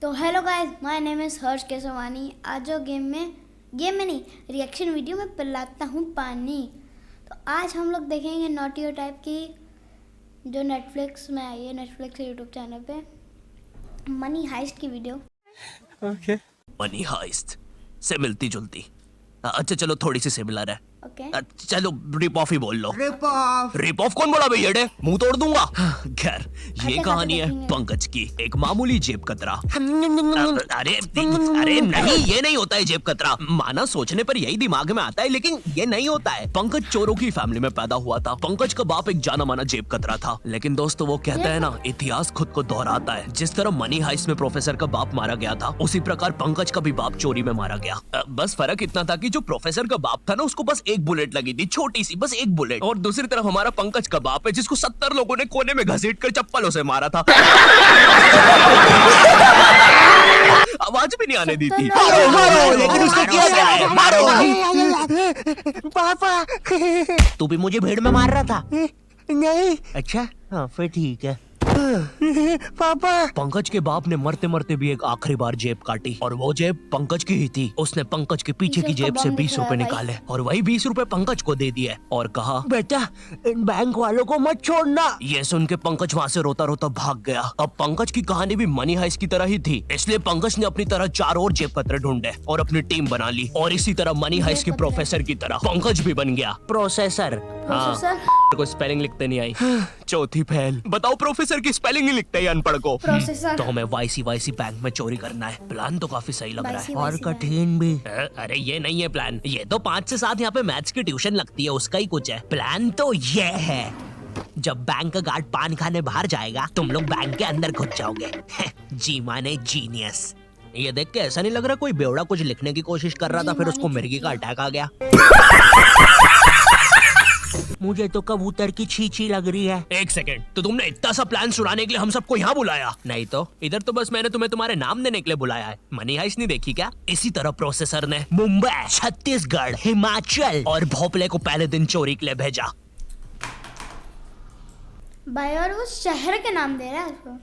तो hello guys, my name is Harsh Keswani. आज जो गेम में नहीं रिएक्शन वीडियो में पिलाता हूँ पानी। तो आज हम लोग देखेंगे नॉटी और टाइप की जो नेटफ्लिक्स में आई है, नेटफ्लिक्स यूट्यूब चैनल पे मनी हाइस्ट की वीडियो। ओके मनी हाइस्ट से मिलती जुलती। अच्छा चलो थोड़ी सी सिमिलर है। ओके चलो रिप ऑफ ही बोल लो। रिप ऑफ कौन बोला भैया? डे मुंह तोड़ दूंगा। खैर ये खाते कहानी है देखेंगे। पंकज की, एक मामूली जेब कतरा। अरे नहीं, ये नहीं होता है जेब कतरा। माना सोचने पर यही दिमाग में आता है, लेकिन ये नहीं होता है। पंकज चोरों की फैमिली में पैदा हुआ था। पंकज का बाप एक जाना माना जेब कतरा था, लेकिन दोस्तों वो कहते हैं ना, इतिहास खुद को दोहराता है। जिस तरह मनी हाइस्ट में प्रोफेसर का बाप मारा गया था, उसी प्रकार पंकज का भी बाप चोरी में मारा गया। बस फर्क इतना था कि जो प्रोफेसर का बाप था ना, उसको बस एक बुलेट लगी थी, छोटी सी, बस एक बुलेट। और दूसरी तरफ हमारा पंकज का बाप है, जिसको 70 लोगों ने कोने में घसीट कर चप्पलों से मारा था। आवाज भी नहीं आने दी थी। मारो, लेकिन उसको किया क्या है? मारो। पापा तू भी मुझे भीड़ में मार रहा था? नहीं अच्छा हाँ, फिर ठीक है। पापा पंकज के बाप ने मरते मरते भी एक आखिरी बार जेब काटी, और वो जेब पंकज की ही थी। उसने पंकज के पीछे की जेब से 20 रुपए निकाले और वही 20 रुपए पंकज को दे दिए और कहा, बेटा इन बैंक वालों को मत छोड़ना। ये सुन के पंकज वहाँ से रोता रोता भाग गया। अब पंकज की कहानी भी मनी हाइस्ट की तरह ही थी, इसलिए पंकज ने अपनी तरह 4 और जेब कतरे ढूंढे और अपनी टीम बना ली। और इसी तरह मनी हाइस्ट की प्रोफेसर की तरह पंकज भी बन गया प्रोसेसर। को स्पेलिंग लिखते नहीं आई। चौथी फेल। बताओ प्रोफेसर की स्पेलिंग नहीं लिखते ही अनपढ़ को। प्रोसेसर। तो हमें वाईसी बैंक में चोरी करना है। प्लान तो काफी सही लग रहा है। और कठिन भी। अरे ये नहीं है प्लान, ये तो 5 से 7 यहाँ पे मैथ्स की ट्यूशन लगती है, उसका ही कुछ है। प्लान तो ये है, जब बैंक का गार्ड पान खाने बाहर जाएगा, तुम लोग बैंक के अंदर घुस जाओगे। जी माने जीनियस। ये देख के ऐसा नहीं लग रहा कोई बेवड़ा कुछ लिखने की कोशिश कर रहा था, फिर उसको मिर्गी का अटैक आ गया। मुझे तो कबूतर की छींची लग रही है। एक सेकंड, तो तुमने इतना सा प्लान सुनाने के लिए हम सबको यहाँ बुलाया? नहीं तो इधर तो बस मैंने तुम्हें तुम्हारे नाम देने के लिए बुलाया है। मनी हाइस्ट नहीं देखी क्या? इसी तरह प्रोसेसर ने मुंबई, छत्तीसगढ़, हिमाचल और भोपाल को पहले दिन चोरी के लिए भेजा। भाई और वो शहर के नाम दे रहा है उसको।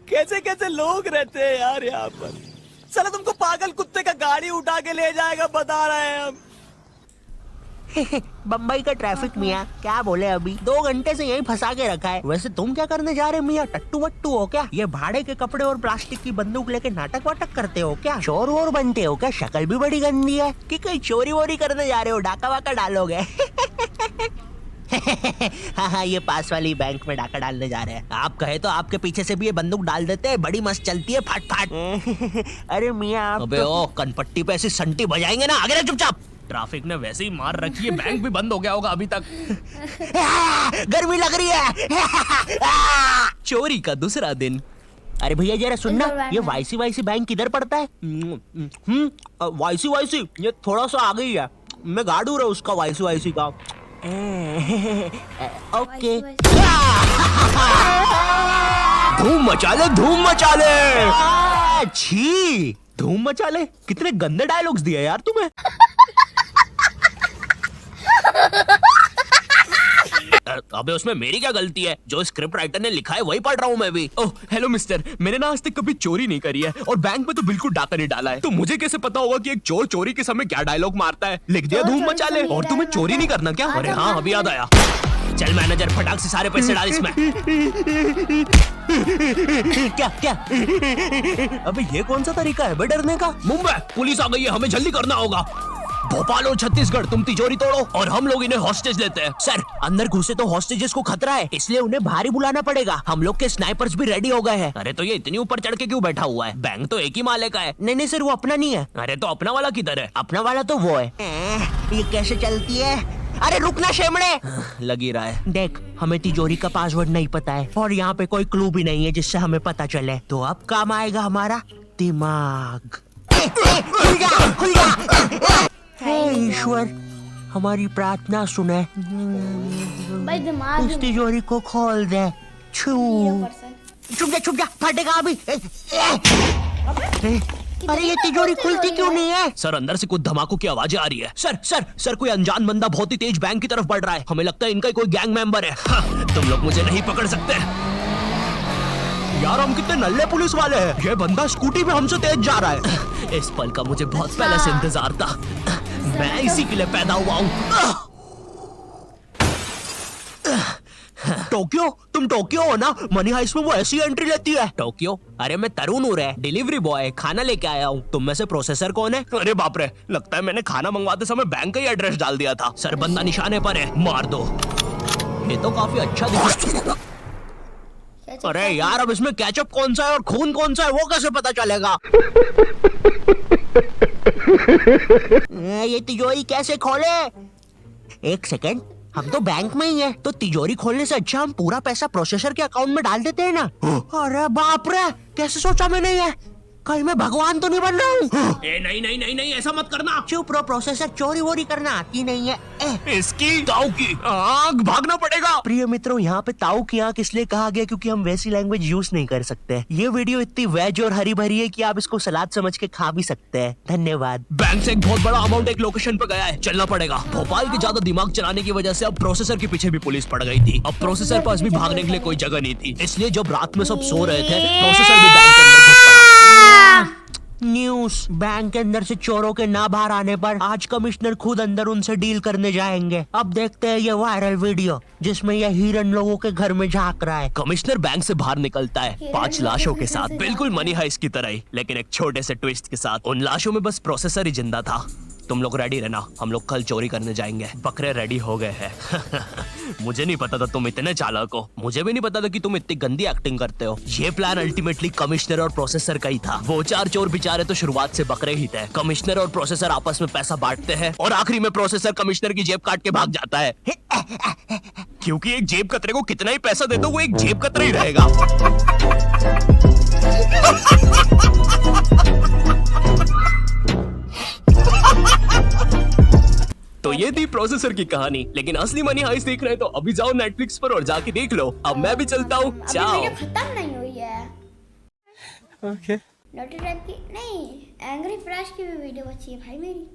कैसे कैसे लोग रहते हैं यार यहाँ पर। चलो तुमको पागल कुत्ते का गाड़ी उठा के ले जाएगा, बता रहे हैं हम। बम्बई का ट्रैफिक मियाँ, क्या बोले अभी 2 घंटे से यहीं फंसा के रखा है। वैसे तुम क्या करने जा रहे मियाँ? टट्टू वट्टू हो क्या? ये भाड़े के कपड़े और प्लास्टिक की बंदूक लेके नाटक वाटक करते हो क्या? चोर वोर बनते हो क्या? शक्ल भी बड़ी गंदी है। कि कहीं चोरी वोरी करने जा रहे हो? डाका वाका डालोगे? हाँ, ये पास वाली बैंक में डाका डालने जा रहे हैं। आप कहे तो आपके पीछे से भी ये बंदूक डाल देते हैं, बड़ी मस्त चलती है, फट फट। अरे मियाँ अबे ओ कनपट्टी पे ऐसी संटी बजाएंगे ना, आगे रह चुपचाप। ट्रैफिक ने वैसे ही मार रखी है, बैंक भी बंद हो गया होगा अभी तक। गर्मी लग रही है। चोरी का दूसरा दिन। अरे भैया जरा सुनना, इधर ये बैंक है। वाईसी बैंक किधर पड़ता है? वाईसी ये थोड़ा सा आगे ही है। मैं गाड़ू रहा उसका वाईसी का। ओके। धूम मचा ले, धूम मचा ले। छी, धूम मचा ले, कितने गंदे डायलॉग्स दिए यार तुम्हें। अबे उसमें मेरी क्या गलती है? जो स्क्रिप्ट राइटर ने लिखा है वही पढ़ रहा हूँ मैं भी। ओह हेलो मिस्टर, मैंने ना आज तक कभी चोरी नहीं करी है और बैंक में तो बिल्कुल डाका नहीं डाला है, तो मुझे कैसे पता होगा कि एक चोर चोरी के समय क्या डायलॉग मारता है? लिख दिया चोर धूम चोरी मचा के ले। समय और तुम्हें डायलॉग चोरी नहीं करना क्या? अरे हाँ अभी याद आया। चल मैनेजर, फटाक से सारे पैसे डाल इसमें। क्या क्या? अबे ये कौन सा तरीका है बे डरने का? मुंबई पुलिस आ गई है, हमें जल्दी करना होगा। भोपाल और छत्तीसगढ़ तुम तिजोरी तोड़ो और हम लोग इन्हें हॉस्टेज लेते हैं। सर अंदर घुसे तो हॉस्टेजेस को खतरा है, इसलिए उन्हें बाहर ही बुलाना पड़ेगा। हम लोग के स्नाइपर्स भी रेडी हो गए हैं। अरे तो ये इतनी ऊपर चढ़ के क्यों बैठा हुआ है? बैंक तो एक ही माले का है। नहीं सर, वो अपना नहीं है। अरे तो अपना वाला किधर है? अपना वाला तो वो है। ये कैसे चलती है? अरे रुकना शेमड़े। लगी रहा है। देख, हमें तिजोरी का पासवर्ड नहीं पता है और यहाँ पे कोई क्लू भी नहीं है जिससे हमें पता चले, तो अब काम आएगा हमारा दिमाग। खुल जा, खुल जा। हे ईश्वर, हमारी प्रार्थना सुने, भाई दिमाग इस तिजोरी को खोल दे। छू। 0%। छुप जा, फटेगा अभी। अरे ये तिजोरी खुलती क्यों नहीं है? सर अंदर से कुछ धमाकों की आवाजें आ रही है। सर कोई अनजान बंदा बहुत ही तेज बैंक की तरफ बढ़ रहा है। हमें लगता है इनका ही कोई गैंग मेंबर है। हाँ, तुम लोग मुझे नहीं पकड़ सकते। यार हम कितने नल्ले पुलिस वाले हैं। ये बंदा स्कूटी पे हमसे तेज जा रहा है। इस पल का मुझे बहुत पहले से इंतजार था। मैं इसी के लिए पैदा हुआ हूँ। टोक्यो, तुम टोक्यो हो ना? मनी हाइस्ट में वो ऐसी एंट्री लेती है। टोक्यो? अरे मैं तरुण हूँ रे, डिलीवरी बॉय, खाना लेके आया हूँ। तुम में से प्रोसेसर कौन है? अरे बाप रे, लगता है मैंने खाना मंगवाते समय बैंक का ही एड्रेस डाल दिया था। सर बंदा निशाने पर है, मार दो। ये तो काफी अच्छा दिखा। अरे यार अब इसमें केचप कौन सा है और खून कौन सा है वो कैसे पता चलेगा? ये तिजोरी कैसे खोले? एक सेकंड, हम तो बैंक में ही है, तो तिजोरी खोलने से अच्छा हम पूरा पैसा प्रोसेसर के अकाउंट में डाल देते हैं ना। अरे बाप रे, कैसे सोचा मैंने ये? कहीं मैं भगवान तो नहीं बन रहा हूँ? नहीं नहीं नहीं नहीं, ऐसा मत करना। चुप रहो, प्रोसेसर चोरी वोरी करना आती नहीं है। इसकी ताऊ की आंख, भागना पड़ेगा। प्रिय मित्रों, यहाँ पे ताऊ की आंख इसलिए कहा गया क्योंकि हम वैसी लैंग्वेज यूज नहीं कर सकते। ये वीडियो इतनी वेज और हरी भरी है कि आप इसको सलाद समझ के खा भी सकते हैं। धन्यवाद। बैंक से एक बहुत बड़ा अमाउंट एक लोकेशन पे गया है, चलना पड़ेगा। भोपाल के ज्यादा दिमाग चलाने की वजह से अब प्रोसेसर के पीछे भी पुलिस पड़ गई थी। अब प्रोसेसर पास भी भागने के लिए कोई जगह नहीं थी, इसलिए जब रात में सब सो रहे थे प्रोसेसर भी बैंक के अंदर घुस पड़ा। न्यूज, बैंक के अंदर से चोरों के ना बाहर आने पर आज कमिश्नर खुद अंदर उनसे डील करने जाएंगे। अब देखते हैं ये वायरल वीडियो जिसमें ये हिरन लोगों के घर में झांक रहा है। कमिश्नर बैंक से बाहर निकलता है 5 लाशों के साथ, बिल्कुल मनी हाइस्ट की तरह ही, लेकिन एक छोटे से ट्विस्ट के साथ। उन लाशों में बस प्रोसेसर ही जिंदा था। तुम लोग रेडी रहना, हम लोग कल चोरी करने जाएंगे। बकरे रेडी हो गए हैं। मुझे नहीं पता था तुम इतने चालाक हो। मुझे भी नहीं पता था कि तुम इतनी गंदी एक्टिंग करते हो। ये प्लान अल्टीमेटली कमिश्नर और प्रोसेसर का ही था। वो 4 चोर बेचारे तो शुरुआत से बकरे ही थे। कमिश्नर और प्रोसेसर आपस में पैसा बांटते हैं और आखिरी में प्रोसेसर कमिश्नर की जेब काट के भाग जाता है। क्योंकि एक जेब कतरे को कितना ही पैसा दे दो वो एक जेब कतरा ही रहेगा। तो ये थी प्रोसेसर की कहानी, लेकिन असली मनी हाइस्ट देख रहे हैं तो अभी जाओ नेटफ्लिक्स पर और जाके देख लो। अब मैं भी चलता हूँ, चाओ। वीडियो खत्म नहीं हुई है। ओके। नोटी टाइप की नहीं, एंग्री फ्लैश की भी वीडियो बची है भाई मेरी।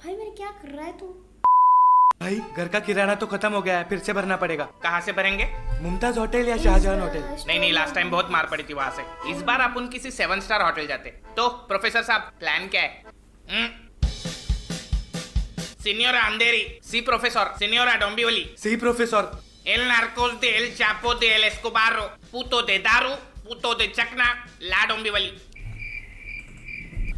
भाई मेरे क्या कर रहा है तू? भाई घर का किराना तो खत्म हो गया है, फिर से भरना पड़ेगा। कहाँ से भरेंगे? मुमताज होटल या शाहजहां होटल? नहीं, लास्ट टाइम बहुत मार पड़ी थी वहां से। इस बार अपन किसी 7 स्टार होटल जाते। तो प्रोफेसर साहब प्लान क्या है? Señora Anderi, sí profesor, señora Dombioli, सी प्रोफेसर। el narcos de el Chapo de el Escobarro, puto de Daru, puto de Chakna, la Dombioli।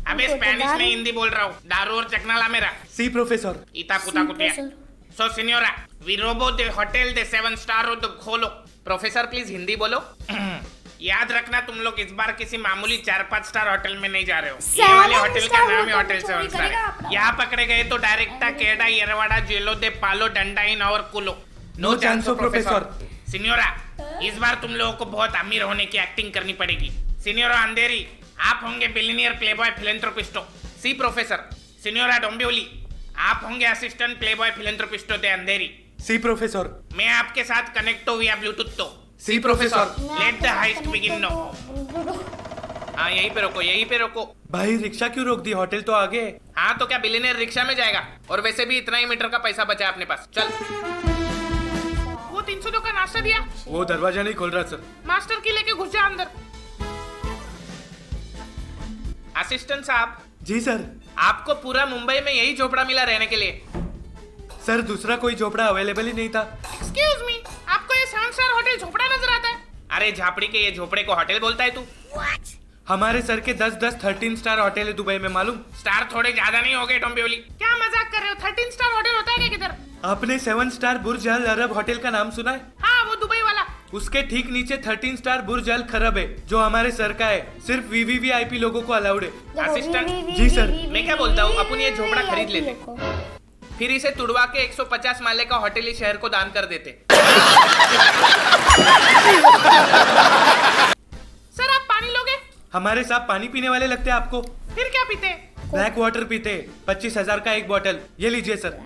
अबे स्पेनिश में हिंदी बोल रहा हूँ, दारू और चकना ला मेरा। सी प्रोफेसर। इता कुता कुतिया। So señora, we robo the hotel de 7 star हो तो खोलो। प्रोफेसर प्लीज हिंदी बोलो। याद रखना तुम लोग इस बार किसी मामूली 4-5 स्टार होटल में नहीं जा रहे हो। ये वाले होटल का नाम ही होटल 7 स्टार है। यहाँ पकड़े गए तो डायरेक्टा केडा येरवाड़ा जेलो दे पालो डंडाइन और कुलो। No chance professor. सिन्योरा, इस बार तुम लोगों को बहुत अमीर होने की एक्टिंग करनी पड़ेगी। सिन्योरा अंधेरी, आप होंगे बिलियनियर प्लेबॉय फिलेंथ्रोपिस्टो। सी प्रोफेसर। सिन्योरा डोंबिवली, आप होंगे असिस्टेंट प्लेबॉय फिलेंथ्रोपिस्टो दे अंधेरी। सी प्रोफेसर। मैं आपके साथ कनेक्ट हो विया ब्लूटूथ तो। सी professor. Let the heist begin no. हाँ यहीं पे रोको, यहीं पे रोको। भाई रिक्शा क्यों रोक दी? होटल तो आगे है। हाँ तो क्या बिलियनियर रिक्शा में जाएगा? और वैसे भी इतना ही मीटर का पैसा बचा है अपने पास। चल। वो 300 का नाश्ता दिया। वो दरवाजा नहीं खोल रहा सर। मास्टर की लेके घुस जा अंदर। असिस्टेंट साहब। जी सर। आपको पूरा मुंबई में यही झोपड़ा मिला रहने के लिए? सर दूसरा कोई झोपड़ा अवेलेबल ही नहीं था। एक्सक्यूज मी, आपको ये 7 स्टार होटल झोपड़ा नजर आता है? अरे झापड़ी के ये झोपड़े को होटल बोलता है तू? हमारे सर के 10-10 13 स्टार होटल है दुबई में, मालूम? स्टार थोड़े ज्यादा नहीं हो गए डोंबिवली? क्या मजाक कर रहे हो? 13 स्टार होटल होता है क्या किधर? आपने 7 स्टार बुर्ज अल अरब होटल का नाम सुना है? हाँ वो दुबई वाला। उसके ठीक नीचे 13 स्टार बुर्ज अल खरब है जो हमारे सर का है। सिर्फ वीवीवीआईपी लोगों को अलाउड है। असिस्टेंट। जी सर। मैं क्या बोलता हूँ, अपन ये झोपड़ा खरीद लेते, फिर इसे तुड़वा के 150 माले का होटल ही शहर को दान कर देते। सर आप पानी लोगे? हमारे साथ पानी पीने वाले लगते हैं आपको? फिर क्या पीते? ब्लैक वाटर पीते। 25,000 का एक बोतल। ये लीजिए सर।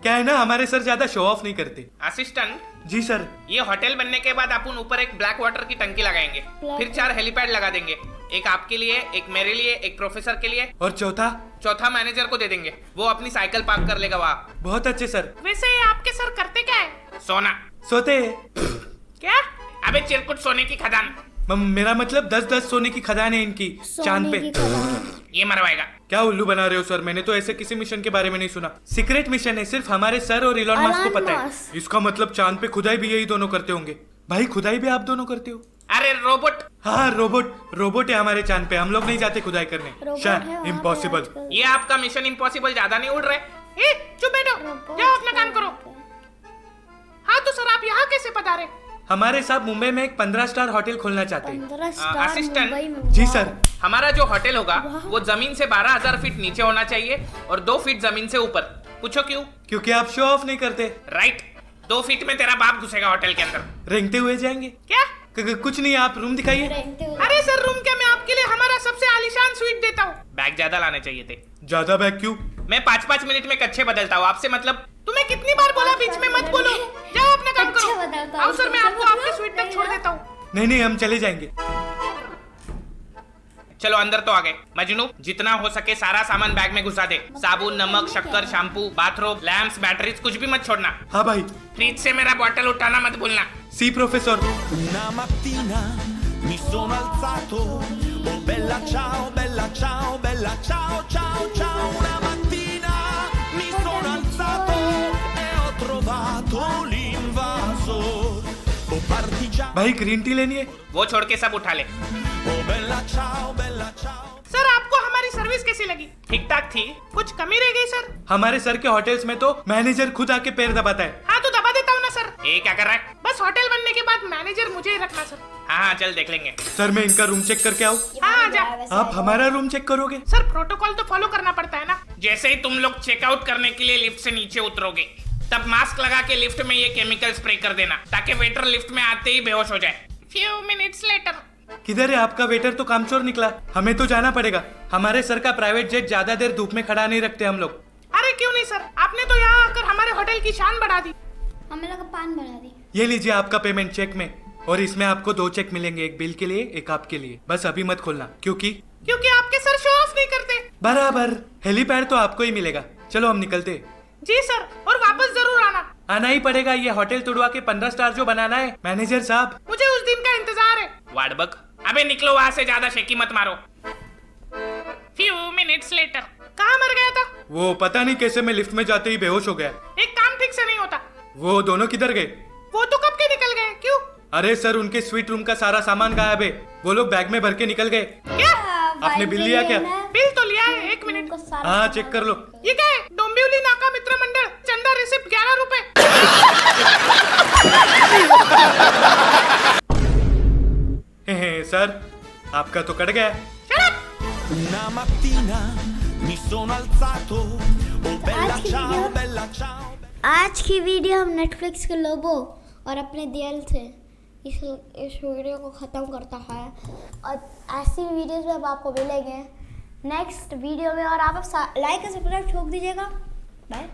क्या है ना, हमारे सर ज्यादा शो ऑफ नहीं करते। असिस्टेंट। जी सर। ये होटल बनने के बाद अपन ऊपर एक ब्लैक वाटर की टंकी लगाएंगे, फिर 4 हेलीपैड लगा देंगे। एक आपके लिए, एक मेरे लिए, एक प्रोफेसर के लिए, और चौथा मैनेजर को दे देंगे। वो अपनी साइकिल पार्क कर लेगा वहाँ। बहुत अच्छे सर। वैसे आपके सर करते क्या है? सोना। सोते। क्या? अबे चिरकुट सोने की खदान। मेरा मतलब 10-10 सोने की खदान है इनकी चांद पे। सोने की खदान। ये मरवाएगा। क्या उल्लू बना रहे हो सर? मैंने तो ऐसे किसी मिशन के बारे में नहीं सुना। सीक्रेट मिशन है, सिर्फ हमारे सर और इलॉन मस्क को एलन पता है। मस्क। इसका मतलब चांद पे खुदाई भी यही दोनों करते होंगे। भाई खुदाई भी आप दोनों करते हो? अरे रोबोट, हाँ रोबोट है हमारे चांद पे। हम लोग नहीं जाते खुदाई करने। रोबोट है वहाँ पे इम्पॉसिबल। आजकल। ये आपका मिशन इम्पॉसिबल ज्यादा नहीं उड़ रहे? ए, चुप बैठो, रोबोट जाओ अपना काम है करो। वहाँ पे। हाँ तो सर आप यहाँ कैसे पधारे? हमारे साहब मुंबई में एक 15 स्टार होटल खोलना चाहते हैं। 15 स्टार असिस्टेंट। मुंबई में। जी वाह। सर। हमारा जो होटल होगा वो जमीन से 12,000 फीट नीचे होना चाहिए और 2 फीट जमीन से ऊपर। पूछो क्यों? क्योंकि आप शो ऑफ नहीं करते। राइट, 2 फीट में तेरा बाप घुसेगा होटल के अंदर। रेंगते हुए जाएंगे। क्या? कुछ नहीं, आप रूम दिखाइए। रेंगते हुए। अरे सर रूम क्या, मैं आपके लिए हमारा सबसे आलीशान स्वीट देता हूँ। बैग ज्यादा लाने चाहिए थे। ज्यादा बैग क्यों? मैं 5-5 मिनट में कच्छे बदलता हूँ, आपसे मतलब। तुम्हें कितनी बार बोला बीच में मत बोलो। जाओ अपना काम कच्छे करो। बदलता हूँ, आओ सर मैं आपको सबसे आपके स्वीट तक छोड़ देता हूँ। नहीं हम चले जाएंगे। चलो अंदर तो आ गए। मजनू जितना हो सके सारा सामान बैग में घुसा दे। साबुन, नमक, शक्कर, शैम्पू, बाथरोब, लैम्प्स, बैटरीज कुछ भी मत छोड़ना। हाँ भाई। फ्रिज से मेरा बॉटल उठाना मत भूलना। सी professor. Una mattina mi sono alzato, oh bella ciao, bella ciao, bella ciao, ciao, ciao. Una mattina mi sono alzato e ho trovato l'invasor, oh partigiano, भाई ग्रीन टी लेनी है? वो छोड़ के सब उठा ले। oh bella ciao, bella ciao. Sir आपको हमारी सर्विस कैसी लगी? ठीक ठाक थी, कुछ कमी रह गई सर? हमारे सर के होटल्स में तो मैनेजर खुद आके पैर दबाता है। हाँ तो दबा देता हूँ ना सर। ये क्या कर रहा है? बस होटल बनने के बाद मैनेजर मुझे ही रखना सर। हाँ चल देख लेंगे। सर मैं इनका रूम चेक करके आऊँ? हाँ जा। आप हमारा रूम चेक करोगे? सर प्रोटोकॉल तो फॉलो करना पड़ता है ना। जैसे ही तुम लोग चेकआउट करने के लिए लिफ्ट से नीचे उतरोगे तब मास्क लगा के लिफ्ट में ये केमिकल स्प्रे कर देना ताकि वेटर लिफ्ट में आते ही बेहोश हो जाए। Few minutes later. किधर है आपका वेटर? तो कामचोर निकला। हमें तो जाना पड़ेगा। हमारे सर का प्राइवेट जेट ज्यादा देर धूप में खड़ा नहीं रखते हम लोग। अरे क्यों नहीं सर, आपने तो यहाँ आकर हमारे होटल की शान बढ़ा दी। हमें लगा पान बढ़ा दी। ये लीजिए आपका पेमेंट चेक में, और इसमें आपको 2 चेक मिलेंगे, एक बिल के लिए एक आपके लिए। बस अभी मत खोलना क्योंकि आपके सर शो ऑफ नहीं करते। बराबर हेलीपैड तो आपको ही मिलेगा। चलो हम निकलते। जी सर, और वापस जरूर आना। आना ही पड़ेगा, ये होटल तुड़वा के 15 स्टार जो बनाना है मैनेजर साहब। मुझे उस दिन का इंतजार है। वार्डबक, अबे निकलो वहाँ से, ज्यादा शेकी मत मारो। Few minutes later. कहाँ मर गया था? वो पता नहीं कैसे मैं लिफ्ट में जाते ही बेहोश हो गया। एक काम ठीक से नहीं होता। वो दोनों किधर गए? वो तो कब के निकल गए? क्यों? अरे सर उनके स्वीट रूम का सारा सामान गायब है। वो लोग बैग में भर के निकल गए। क्या? आपने बिल लिया क्या? बिल तो लिया है, 1 मिनट। उनको सारा हाँ सामान चेक कर लो। ये क्या है? डोंबिवली नाका मित्र मंडल, चंदा रिसिप्ट 11 रुपए। सर आपका तो कट गया। Una mattina mi sono alzato, oh bella ciao, bella ciao. आज की वीडियो हम नेटफ्लिक्स के लोगों और अपने दिल से इस वीडियो को ख़त्म करता है। और ऐसी वीडियोस में अब आपको मिलेंगे नेक्स्ट वीडियो में। और आप लाइक और सब्सक्राइब ठोक दीजिएगा। बाय।